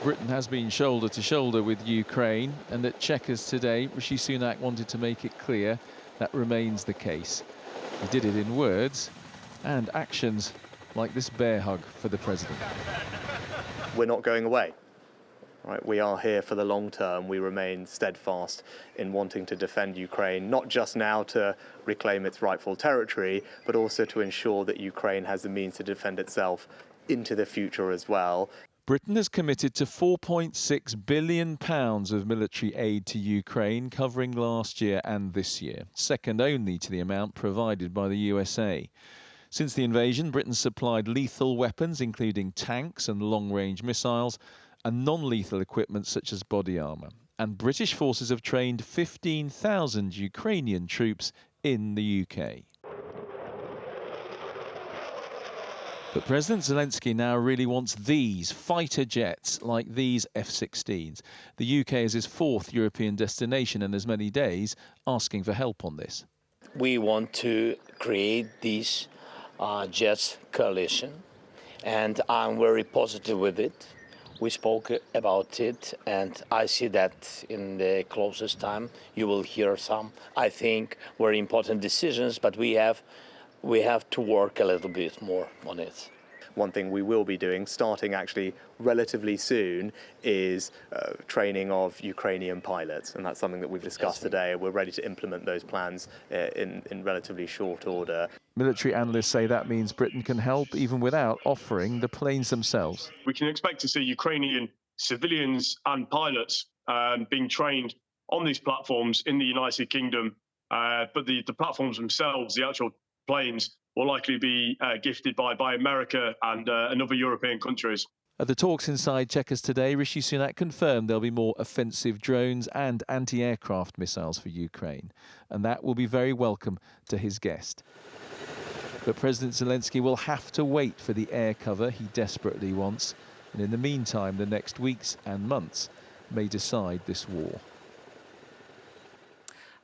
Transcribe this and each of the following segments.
Britain has been shoulder to shoulder with Ukraine, and at Chequers today, Rishi Sunak wanted to make it clear that remains the case. He did it in words and actions, like this bear hug for the president. We're not going away. Right, we are here for the long term. We remain steadfast in wanting to defend Ukraine, not just now to reclaim its rightful territory, but also to ensure that Ukraine has the means to defend itself into the future as well. Britain has committed to £4.6 billion of military aid to Ukraine, covering last year and this year, second only to the amount provided by the USA. Since the invasion, Britain supplied lethal weapons, including tanks and long-range missiles, and non-lethal equipment such as body armour. And British forces have trained 15,000 Ukrainian troops in the UK. But President Zelensky now really wants these fighter jets, like these F-16s. The UK is his fourth European destination and has many days asking for help on this. We want to create this jets coalition, and I'm very positive with it. We spoke about it, and I see that in the closest time you will hear some, I think, very important decisions, but we have to work a little bit more on it. One thing we will be doing, starting actually relatively soon, is training of Ukrainian pilots, and that's something that we've discussed today. We're ready to implement those plans in relatively short order. Military analysts say that means Britain can help even without offering the planes themselves. We can expect to see Ukrainian civilians and pilots being trained on these platforms in the United Kingdom, but the platforms themselves, the actual planes, will likely be gifted by America and other European countries. At the talks inside Chequers today, Rishi Sunak confirmed there'll be more offensive drones and anti-aircraft missiles for Ukraine, and that will be very welcome to his guest. But President Zelensky will have to wait for the air cover he desperately wants, and in the meantime, the next weeks and months may decide this war.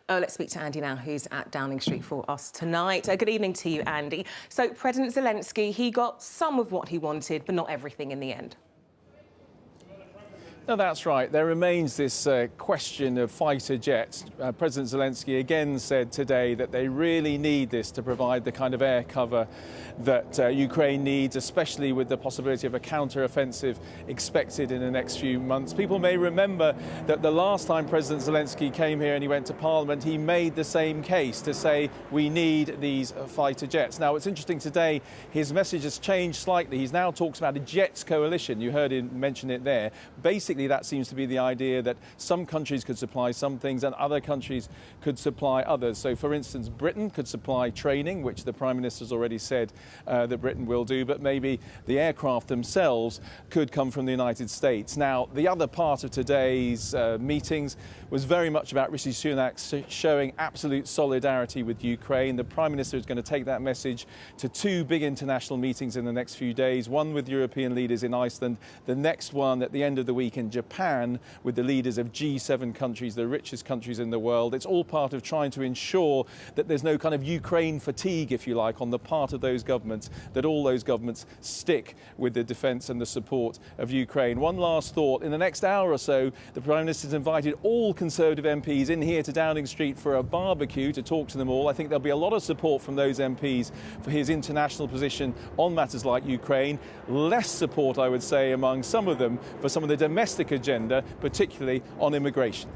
Oh, let's speak to Andy now, who's at Downing Street for us tonight. Good evening to you, Andy. So President Zelensky, he got some of what he wanted, but not everything in the end. No, that's right. There remains this question of fighter jets. President Zelensky again said today that they really need this to provide the kind of air cover that Ukraine needs, especially with the possibility of a counter-offensive expected in the next few months. People may remember that the last time President Zelensky came here and he went to Parliament, he made the same case to say we need these fighter jets. Now, it's interesting today, his message has changed slightly. He now talks about a jets coalition. You heard him mention it there. Basically, that seems to be the idea that some countries could supply some things and other countries could supply others. So, for instance, Britain could supply training, which the Prime Minister's already said that Britain will do, but maybe the aircraft themselves could come from the United States. Now, the other part of today's meetings was very much about Rishi Sunak showing absolute solidarity with Ukraine. The Prime Minister is going to take that message to two big international meetings in the next few days, one with European leaders in Iceland, the next one at the end of the week in Japan with the leaders of G7 countries, the richest countries in the world. It's all part of trying to ensure that there's no kind of Ukraine fatigue, if you like, on the part of those governments, that all those governments stick with the defence and the support of Ukraine. One last thought. In the next hour or so, the Prime Minister's invited all Conservative MPs in here to Downing Street for a barbecue to talk to them all. I think there'll be a lot of support from those MPs for his international position on matters like Ukraine. Less support, I would say, among some of them for some of the domestic agenda, particularly on immigration.